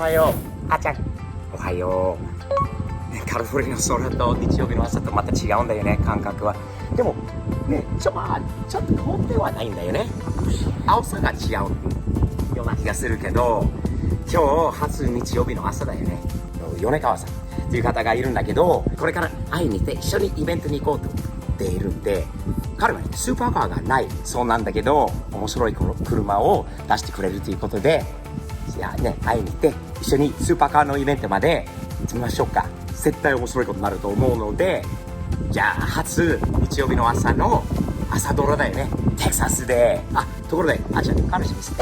はよう。あちゃん、おはよう。ね、カリフォルニアの空と日曜日の朝とまた違うんだよね、感覚は。でも、ね、ちょっと変わってはないんだよね。青さが違うような気がするけど、今日初日曜日の朝だよね。米川さんという方がいるんだけど、これから会いに行って一緒にイベントに行こうと言っているんで、彼は、ね、スーパーカーがないそうなんだけど、面白い車を出してくれるということで、じゃあね、会いに行って一緒にスーパーカーのイベントまで行ってみましょうか。絶対面白いことになると思うので、じゃあ初日曜日の朝の朝ドラだよね、テキサスで。ところで、じゃあ彼氏です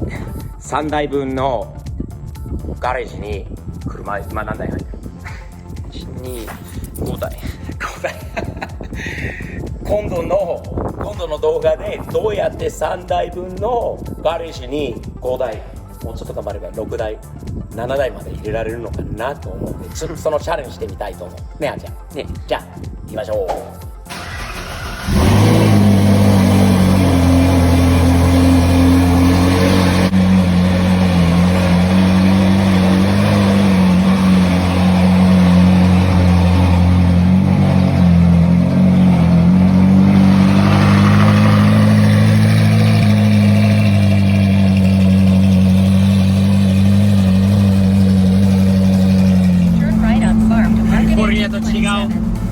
ね、3台分のガレージに車、今何台入ってる？ 1、2、5台今度の動画でどうやって3台分のガレージに5台、もうちょっと頑張れば6台、7台まで入れられるのかなと思うんで、ちょっとそのチャレンジしてみたいと思う。ね、じゃあ、ね、じゃあ、行きましょう。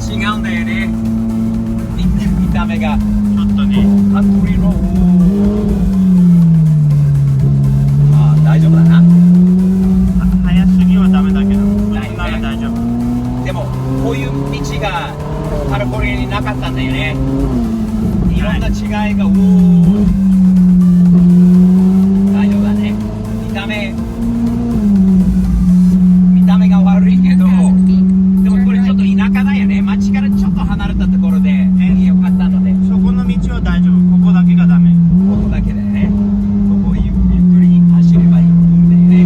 違うんだよね、見た目がちょっとね、カントリーロード、大丈夫だな。早すぎはダメだけど、なら大丈夫。でもこういう道がカリフォルニアになかったんだよね。いろんな違いが、大丈夫だね。見た目が悪いけど、でもこれちょっと田舎だよね。街からちょっと離れたところでよかったので、そこの道は大丈夫。ここだけがダメ。ここだけだよね。ここゆっくり走ればいいんだよね。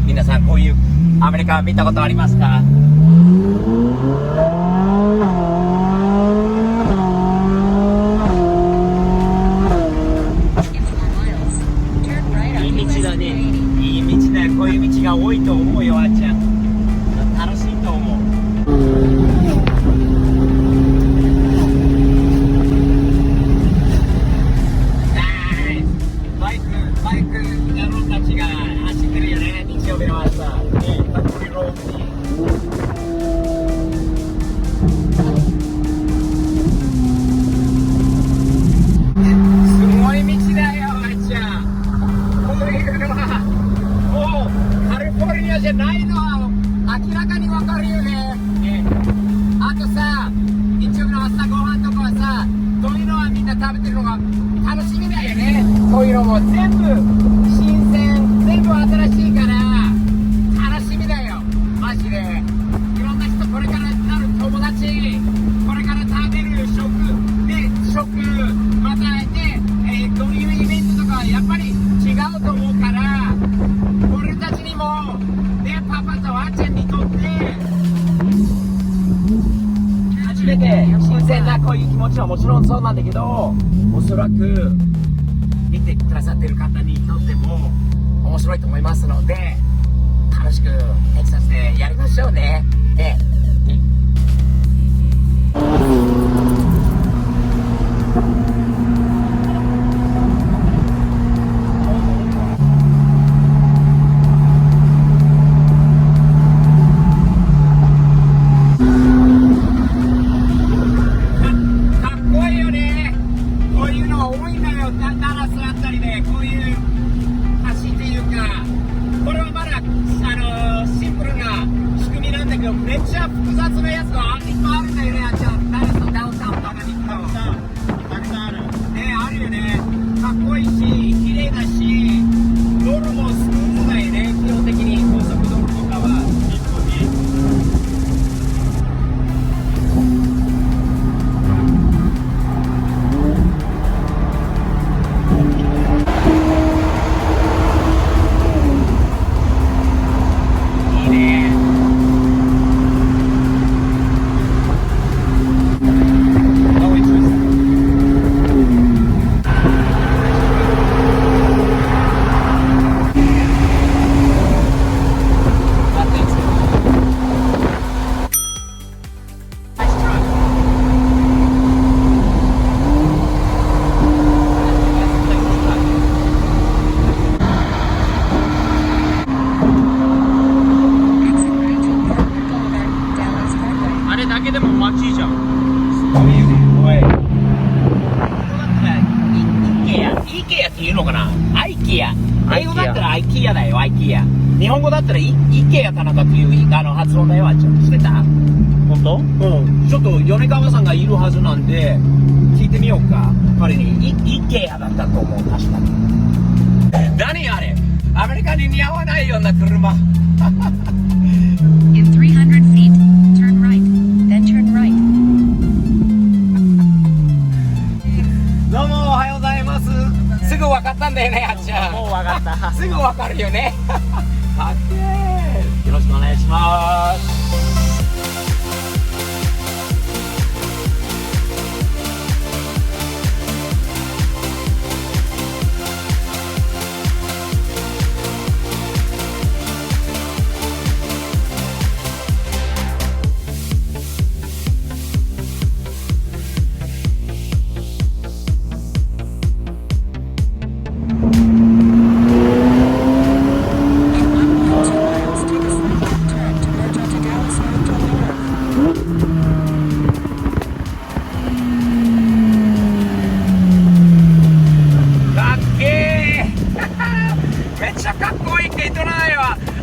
皆さん、こういうアメリカ見たことありますか？いい道だね。いい道だよ。こういう道が多いと思うよ、あっちゃん。楽しいと思う。バイク野郎たちが走ってるよね、日曜日の朝。ね、カントリーロードに。すごい道だよ、あっちゃん。こういうのはもうカリフォルニアじゃないのは明らかにわかるよね。あとさ、日曜日の朝ごはんとかはさ、そういうのはみんな食べてるのが楽しみだよね。そういうのも全部新鮮、全部新しいから楽しみだよ、マジで。いろんな人、これからなる友達、これから食べる食、またね、どういうイベントとかやっぱり違うと思うから、俺たちにもね、パパとあっちゃんにとって初めて新鮮なこういう気持ちはもちろんそうなんだけど、おそらく見てくださってる方にとっても面白いと思いますので、楽しくテキサスでやりましょうね。めっちゃ複雑なやつがいっぱいあるんだよね、あっちゃん。ダウンタウンとかに行くとたくさんある。ね、あるよね。かっこいいし、綺麗だし、道路もスムーズだよね、基本的に高速道路とかは。いいね。けでも街じゃん。すごいよね。おい。イケアって言うのかな？アイケア。英語だったらアイケアだよ、アイケア。日本語だったらイケア田中っていう発音だよ、あっちゃん。知ってた？本当？うん。ちょっと米川さんがいるはずなんで、聞いてみようか。彼にイケアだったと思う、確かに。何あれ？アメリカに似合わないような車。In 300 feet, turn right, then turn right. どうもおはようございます。すぐ分かったんだよね、あっちゃん。もう分かった。すぐ分かるよね。かっけー。よろしくお願いします。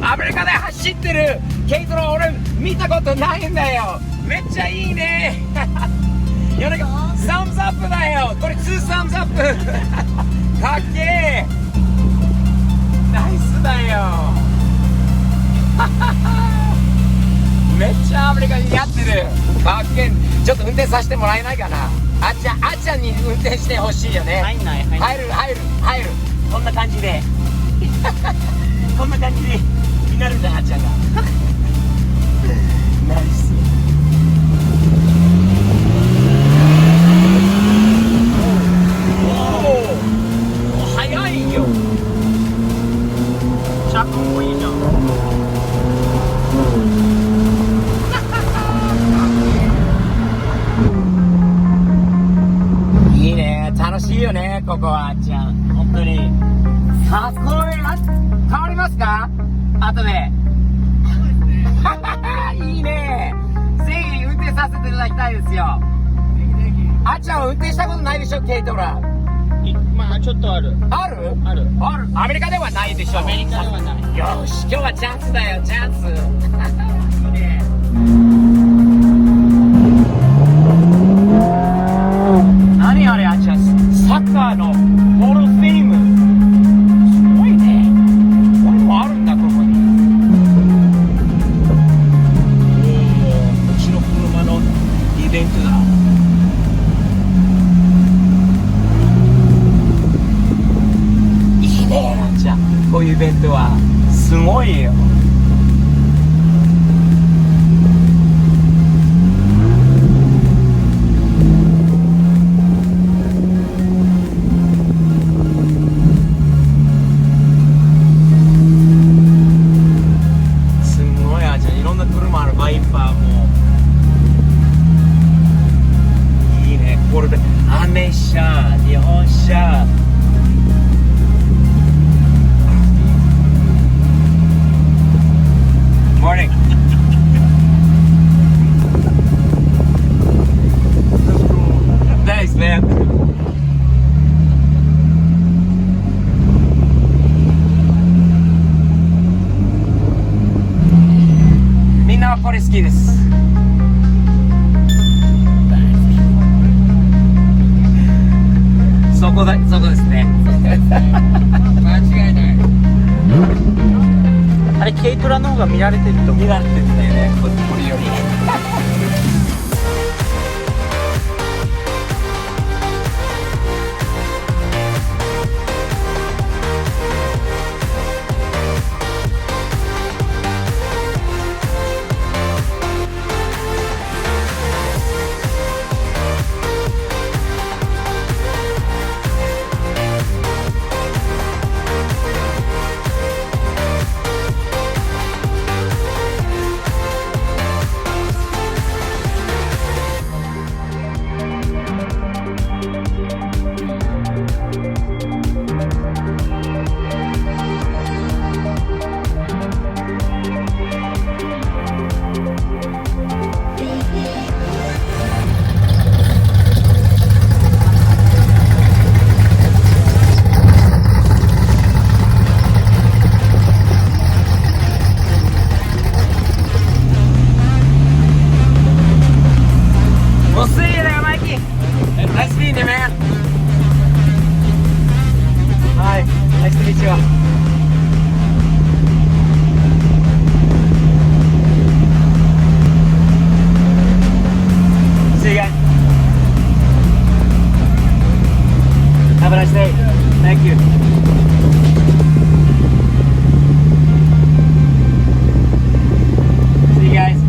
アメリカで走ってる軽トラ俺見たことないんだよ。めっちゃいいね。米川サムズアップだよ。これ2サムズアップ。かっけー。ナイスだよ。めっちゃアメリカに似合ってる。かっけー。ちょっと運転させてもらえないかな。あっちゃんに運転してほしいよね。入んない。入る。こんな感じで。こんな感じでになるんだ、あっちゃんが。ナイス。おお、早いよ。シャープもいいじゃん。いいね、楽しいよね、ここはあっちゃん。本当に。かっこいい。変わりますか？後で。いいね。ぜひ運転させていただきたいですよ。あっちゃんは運転したことないでしょ、軽トラ。まあちょっとある。ある？ある。アメリカではないでしょ。アメリカではない。よし、今日はチャンスだよ、チャンス。いいね。何あれ、あっちゃん。サッカーのホールフェイム。すごいね。これもあるんだ、ここに。うちの車のイベントだ。いいね、あっちゃん。こういうイベントはすごいよ。みんなはこれ好きです。そこですね。間違いない。あれ軽トラの方が見られてると思う。見られてるんだよね、これより。We'll see you there, Mikey. Nice meeting you, man. Hi, nice to meet you. See you guys. Have a nice day. Thank you. See you guys.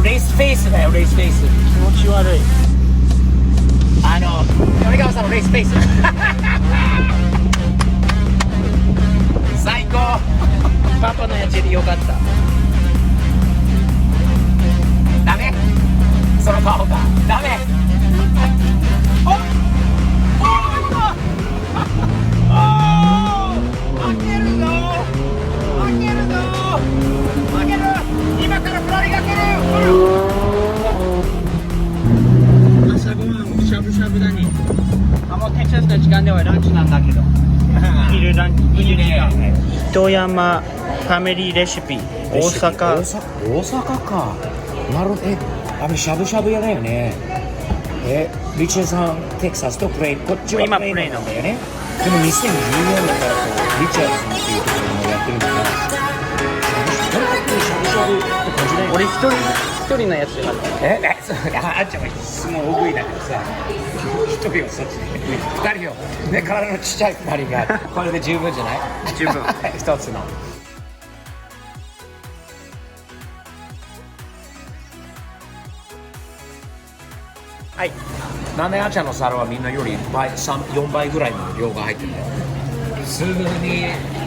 レースフェイスだよ、レースフェイス。気持ち悪い。米川さんのレースフェイス。最高。パパのやつよりよかった。ダメ。その顔がダメ。負けるぞ。今からフラリが来る。朝ごはんしゃぶしゃぶだに。もうテキサスの時間ではランチなんだけど。昼ランチ。いいね。糸山ファミリーレシピ。大阪。大阪か。なるほど。しゃぶしゃぶ屋だよね。リチャーさんテキサスとプレイ、こっちは今プレイなんだよね。でも2014年からリチャーズさんっていうところもやってるんだから。とにかくしゃぶしゃぶって感じだよね。俺一人のやつじゃなかった。そうあっちゃんは相撲大食いだからさ、一人をそっちで二人をね、体のちっちゃい二人がこれで十分じゃない？十分一つの。はい。なんであっちゃんの皿はみんなより4倍ぐらいの量が入ってるんだよ。普通に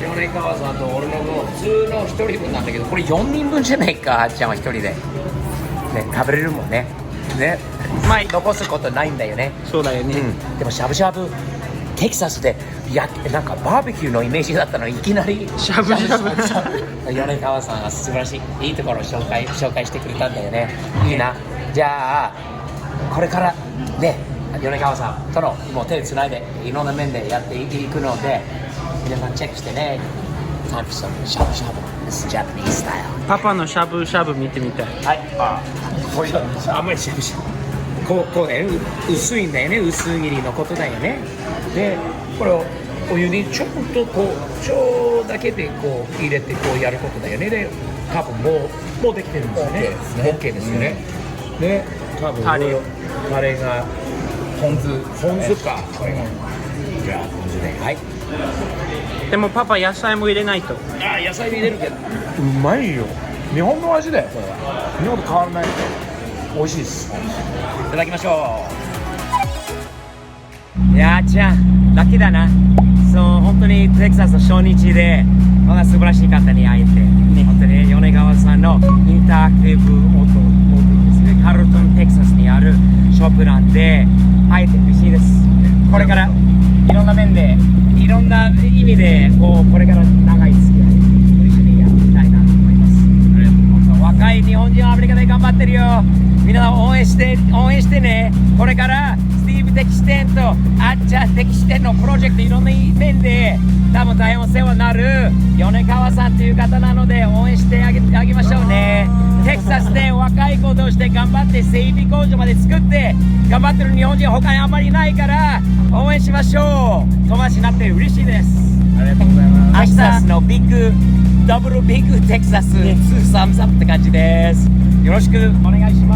米川さんと俺の分普通の1人分なんだけど、これ4人分じゃないか、あっちゃんは1人で、ね、食べれるもんね。ね、残すことないんだよね。そうだよね。でもしゃぶしゃぶテキサスでなんかバーベキューのイメージだったのにいきなりしゃぶしゃぶ米川さんが素晴らしいいいところを紹介してくれたんだよね。いいな。じゃあこれからね、米川さんとのもう手をつないでいろんな面でやっていくので、皆さんチェックしてね。Time for some しゃぶしゃぶ This Japanese style。 パパのしゃぶしゃぶ見てみたい。はい、こういうあんまりしゃぶしゃぶこうね、薄いんだよね、薄切りのことだよね。でこれをお湯にちょっとちょだけで入れてやることだよね。で多分もうできてるんですよね。OK ですよね。で多分タレがポン酢か、これがじゃあポン酢で、はい。でもパパ野菜も入れないと。野菜入れるけどうまいよ。日本の味だよこれは。日本と変わらない。美味しいです。いただきましょう。いやーちゃんラッキーだな。そう本当にテキサスの初日でまだ素晴らしい方に会えて、本当に米川さんのインタラクティブオートですね、カルトンテキサスにあるショップなんで会えて嬉しいです。これからいろんな面でいろんな意味でこれから長い付き合い一緒にやっていきたいなと思います。若い日本人はアメリカで頑張ってるよ。みんな応援してね。これからスティーブ・テキシテンとあっちゃんテキシテンのプロジェクトいろんな面で多分大変お世話になる米川さんという方なので応援してあげましょうね。テキサスで若い子として頑張って整備工場まで作って頑張ってる日本人他にあんまりいないから応援しましょう。友達になって嬉しいです。ありがとうございます。テキサスのダブルビッグテキサス2サムズアップって感じです。よろしくお願いします。